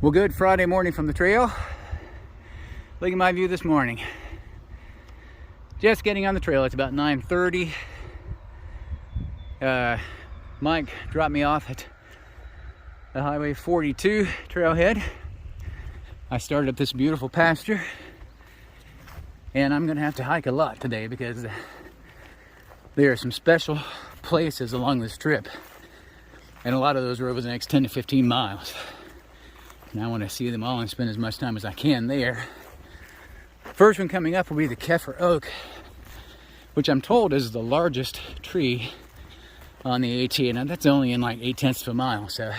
Well, good Friday morning from the trail. Look at my view this morning. Just getting on the trail. It's about 9:30. Mike dropped me off at the Highway 42 trailhead. I started up this beautiful pasture, and I'm gonna have to hike a lot today because there are some special places along this trip, and a lot of those are over the next 10 to 15 miles. And I want to see them all and spend as much time as I can there. First one coming up will be the Kaffir Oak, which I'm told is the largest tree on the AT, and that's only in like 8/10 of a mile. So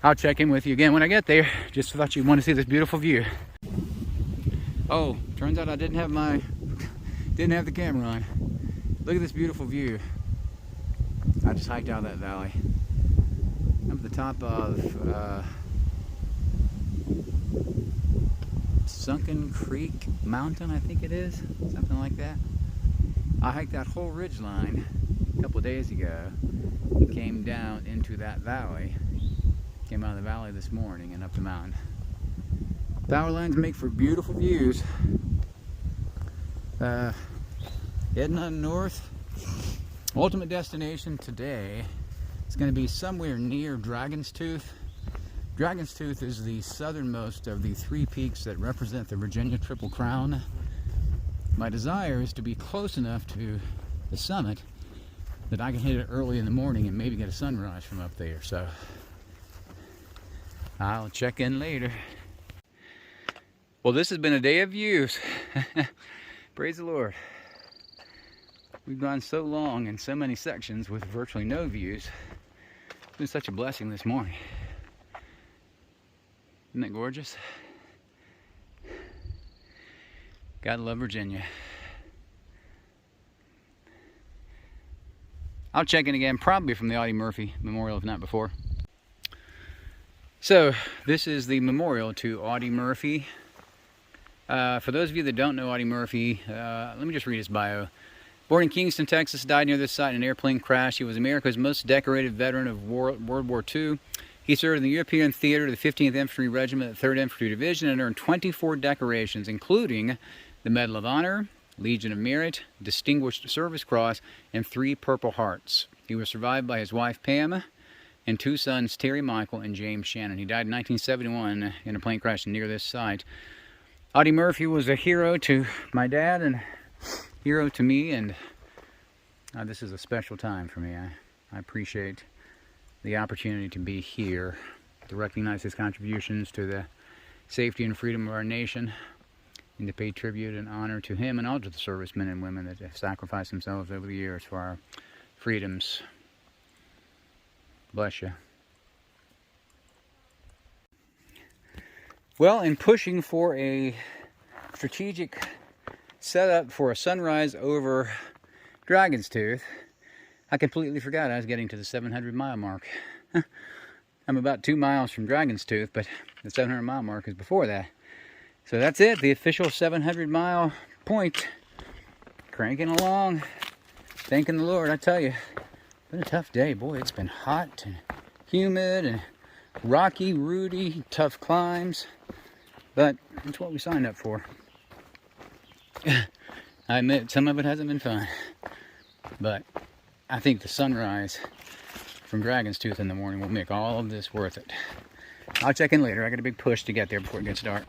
I'll check in with you again when I get there. Just thought you'd want to see this beautiful view. Oh, turns out I didn't have the camera on. Look at this beautiful view. I just hiked out of that valley. I'm at the top of Sunken Creek Mountain, I think it is, something like that. I hiked that whole ridge line a couple of days ago and came down into that valley. Came out of the valley this morning and up the mountain. Power lines make for beautiful views. Heading on north. Ultimate destination today is going to be somewhere near Dragon's Tooth. Dragon's Tooth is the southernmost of the three peaks that represent the Virginia Triple Crown. My desire is to be close enough to the summit that I can hit it early in the morning and maybe get a sunrise from up there. So I'll check in later. Well, this has been a day of views. Praise the Lord. We've gone so long in so many sections with virtually no views. It's been such a blessing this morning. Isn't that gorgeous? Gotta love Virginia. I'll check in again, probably from the Audie Murphy Memorial, if not before. So, this is the memorial to Audie Murphy. For those of you that don't know Audie Murphy, let me just read his bio. Born in Kingston, Texas, died near this site in an airplane crash. He was America's most decorated veteran of World War II. He served in the European Theater, the 15th Infantry Regiment, the 3rd Infantry Division, and earned 24 decorations, including the Medal of Honor, Legion of Merit, Distinguished Service Cross, and 3 Purple Hearts. He was survived by his wife, Pam, and 2 sons, Terry Michael and James Shannon. He died in 1971 in a plane crash near this site. Audie Murphy was a hero to my dad and hero to me, and this is a special time for me. I appreciate the opportunity to be here, to recognize his contributions to the safety and freedom of our nation, and to pay tribute and honor to him and all to the servicemen and women that have sacrificed themselves over the years for our freedoms. Bless you. Well, in pushing for a strategic setup for a sunrise over Dragon's Tooth, I completely forgot I was getting to the 700-mile mark. I'm about 2 miles from Dragon's Tooth, but the 700-mile mark is before that. So that's it, the official 700-mile point. Cranking along, thanking the Lord. I tell you, it's been a tough day. Boy, it's been hot and humid and rocky, rooty, tough climbs. But it's what we signed up for. I admit, some of it hasn't been fun. But I think the sunrise from Dragon's Tooth in the morning will make all of this worth it. I'll check in later. I got a big push to get there before it gets dark.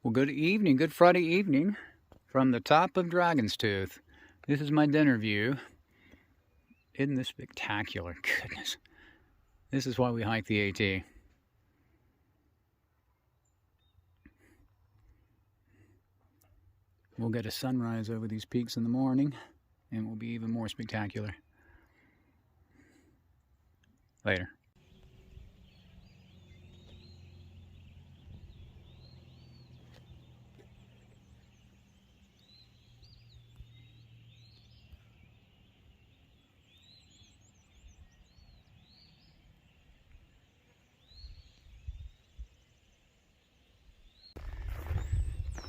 Well, good evening, good Friday evening from the top of Dragon's Tooth. This is my dinner view. Isn't this spectacular? Goodness. This is why we hike the AT. We'll get a sunrise over these peaks in the morning, and it will be even more spectacular. Later.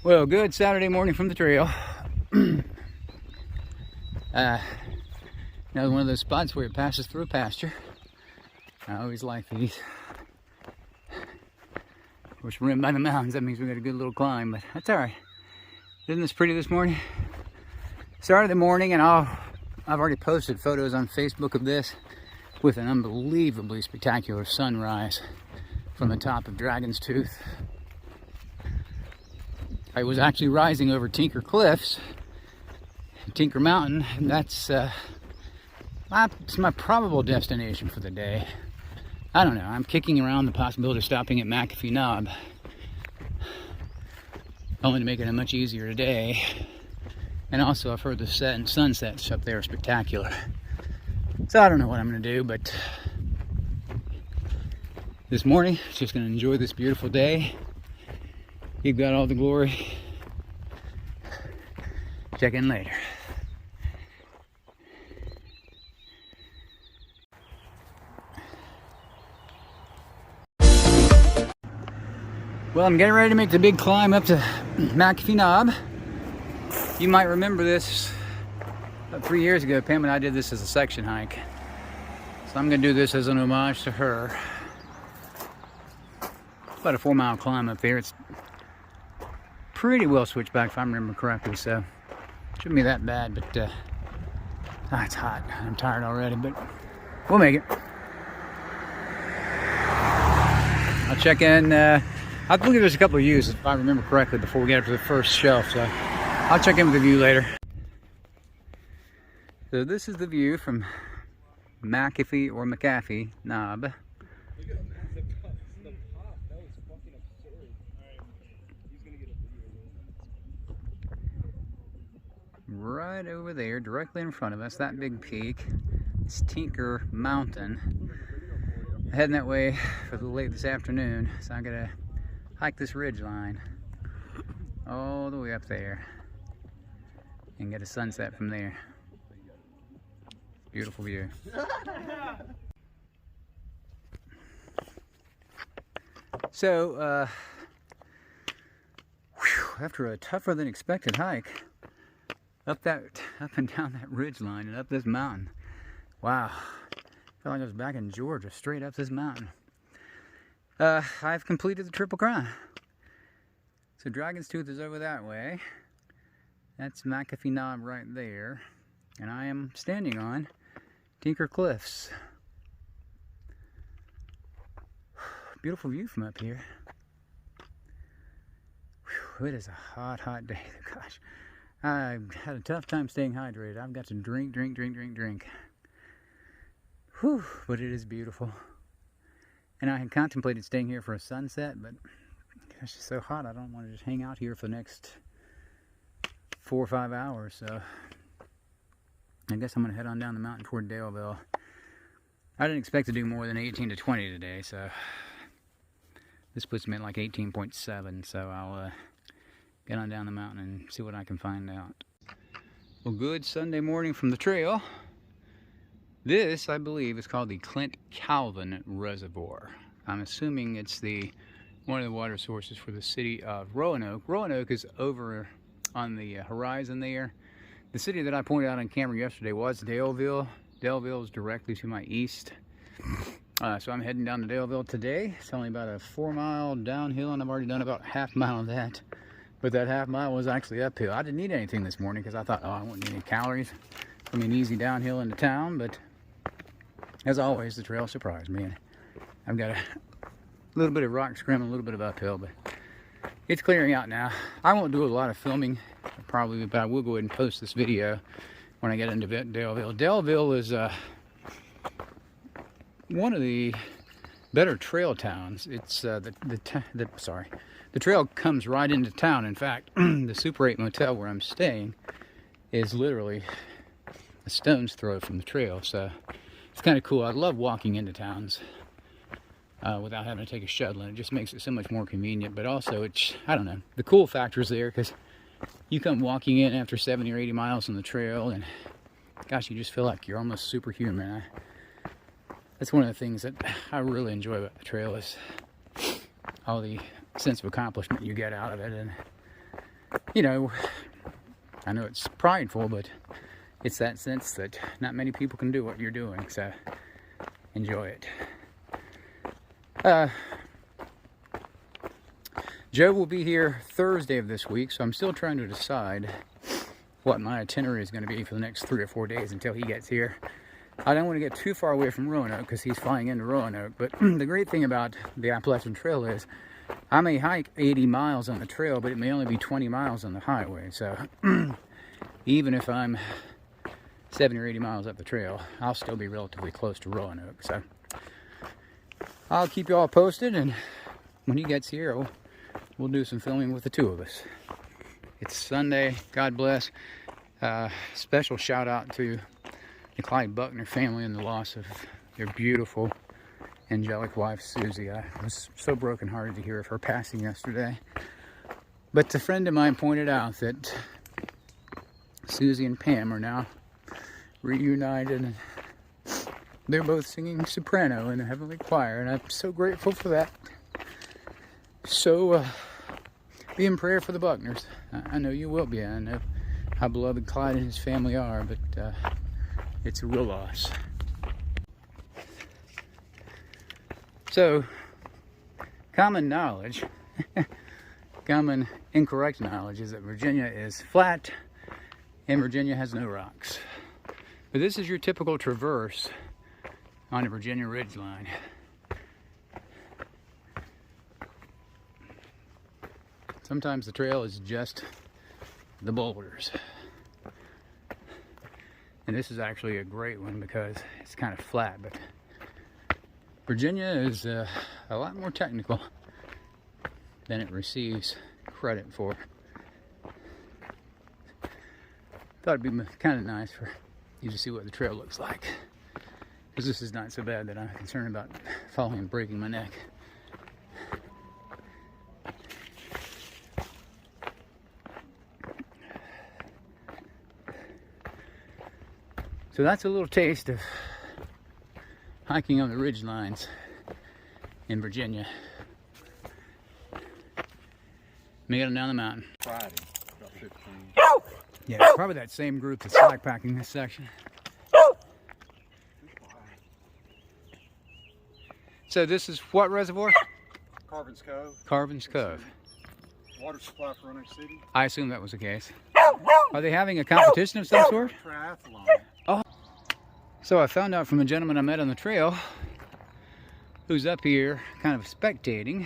Well, good Saturday morning from the trail. Now one of those spots where it passes through a pasture. I always like these. course, we're in by the mountains. That means we got a good little climb, but that's all right. Isn't this pretty this morning? Started the morning, and I've already posted photos on Facebook of this with an unbelievably spectacular sunrise from the top of Dragon's Tooth. I was actually rising over Tinker Cliffs, Tinker Mountain, and that's my probable destination for the day. I don't know. I'm kicking around the possibility of stopping at Mcafee Knob, only to make it a much easier day. And also, I've heard the sunsets up there are spectacular. So I don't know what I'm going to do, but this morning, just going to enjoy this beautiful day. Give God all the glory. Check in later. Well, I'm getting ready to make the big climb up to Mcafee Knob. You might remember this about 3 years ago. Pam and I did this as a section hike. So I'm going to do this as an homage to her. It's about a 4-mile climb up there. It's pretty well switched back if I remember correctly, so shouldn't be that bad, but it's hot. I'm tired already, but we'll make it. I'll check in. I believe there's a couple of views, if I remember correctly, before we get up to the first shelf, so I'll check in with the view later. So this is the view from Mcafee or Mcafee Knob. Right over there, directly in front of us, that big peak, it's Tinker Mountain. I'm heading that way for the late this afternoon, so I'm gonna hike this ridge line all the way up there and get a sunset from there. Beautiful view. So, after a tougher than expected hike, up and down that ridge line and up this mountain. Wow, I felt like I was back in Georgia, straight up this mountain. I've completed the Triple Crown. So Dragon's Tooth is over that way. That's Mcafee Knob right there. And I am standing on Tinker Cliffs. Beautiful view from up here. Whew, it is a hot, hot day. Gosh, I've had a tough time staying hydrated. I've got to drink. Whew, but it is beautiful. And I had contemplated staying here for a sunset, but gosh, it's so hot I don't want to just hang out here for the next 4 or 5 hours. So I guess I'm going to head on down the mountain toward Daleville. I didn't expect to do more than 18 to 20 today, so this puts me at like 18.7. So I'll get on down the mountain and see what I can find out. Well, good Sunday morning from the trail. This, I believe, is called the Clint Calvin Reservoir. I'm assuming it's one of the water sources for the city of Roanoke. Roanoke is over on the horizon there. The city that I pointed out on camera yesterday was Daleville. Daleville is directly to my east. So I'm heading down to Daleville today. It's only about a 4-mile downhill, and I've already done about half mile of that. But that half mile was actually uphill. I didn't eat anything this morning because I thought, I wouldn't need any calories. I mean, easy downhill into town, but as always, the trail surprised me. And I've got a little bit of rock scrim, a little bit of uphill, but it's clearing out now. I won't do a lot of filming, probably, but I will go ahead and post this video when I get into Daleville. Daleville is one of the better trail towns. It's the trail comes right into town. In fact, the Super 8 motel where I'm staying is literally a stone's throw from the trail, so it's kind of cool. I love walking into towns without having to take a shuttle, and it just makes it so much more convenient. But also, it's, I don't know, the cool factor is there because you come walking in after 70 or 80 miles on the trail, and gosh, you just feel like you're almost superhuman. That's one of the things that I really enjoy about the trail, is all the sense of accomplishment you get out of it. And you know, I know it's prideful, but it's that sense that not many people can do what you're doing, so enjoy it. Joe will be here Thursday of this week, so I'm still trying to decide what my itinerary is going to be for the next 3 or 4 days until he gets here. I don't want to get too far away from Roanoke because he's flying into Roanoke, but the great thing about the Appalachian Trail is I may hike 80 miles on the trail, but it may only be 20 miles on the highway. So even if I'm 70 or 80 miles up the trail, I'll still be relatively close to Roanoke. So I'll keep you all posted, and when he gets here, we'll do some filming with the two of us. It's Sunday. God bless. Special shout out to the Clyde Buckner family and the loss of their beautiful, angelic wife, Susie. I was so brokenhearted to hear of her passing yesterday. But a friend of mine pointed out that Susie and Pam are now reunited, and they're both singing soprano in the Heavenly Choir, and I'm so grateful for that. So, be in prayer for the Buckners. I know you will be. I know how beloved Clyde and his family are, but it's a real loss. So, common knowledge, common incorrect knowledge is that Virginia is flat and Virginia has no rocks. But this is your typical traverse on the Virginia ridgeline. Sometimes the trail is just the boulders. And this is actually a great one because it's kind of flat, but Virginia is a lot more technical than it receives credit for. Thought it'd be kind of nice for you to see what the trail looks like, because this is not so bad that I'm concerned about falling and breaking my neck. So that's a little taste of hiking on the ridge lines in Virginia. Made it down the mountain. Friday, about 15. Yeah, it's probably that same group that's slack packing this section. So this is what reservoir? Carvin's Cove. Carvin's Cove. Water supply for Roanoke City. I assume that was the case. Are they having a competition of some sort? Triathlon. Oh. So I found out from a gentleman I met on the trail who's up here kind of spectating.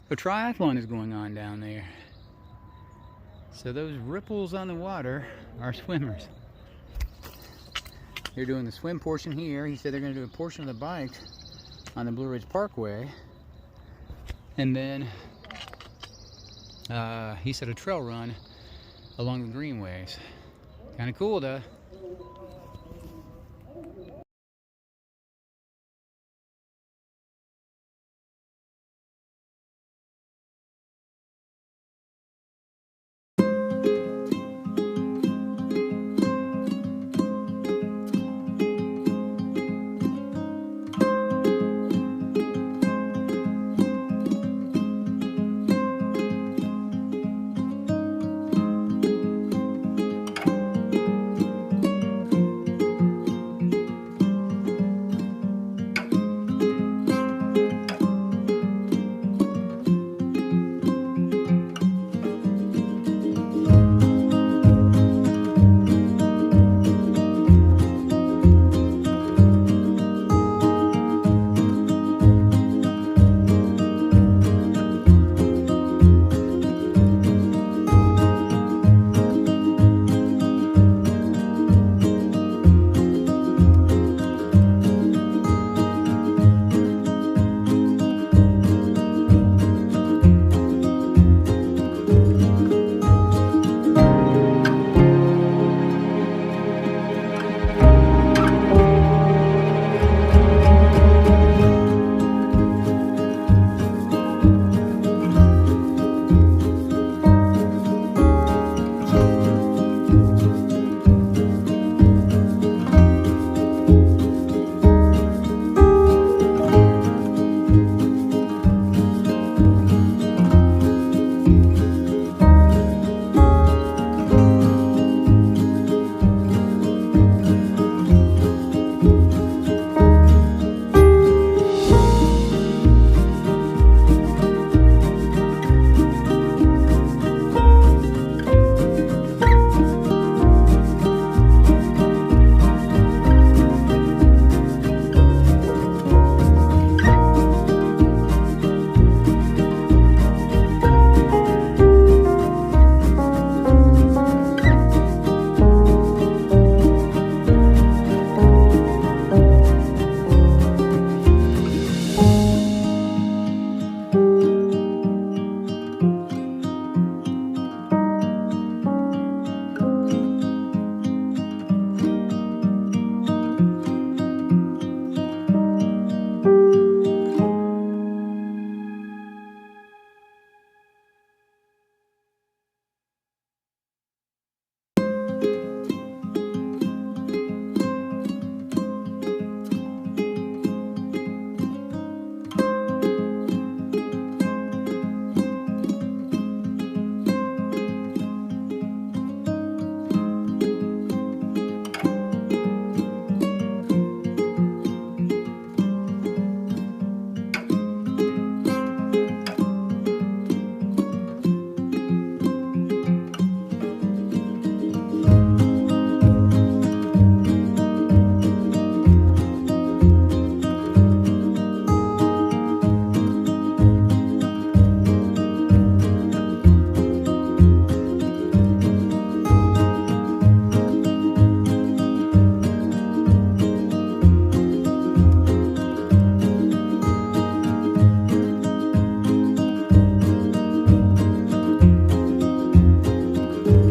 A triathlon is going on down there. So those ripples on the water are swimmers. They're doing the swim portion here. He said they're going to do a portion of the bike on the Blue Ridge Parkway. And then he said a trail run along the greenways. Kind of cool though.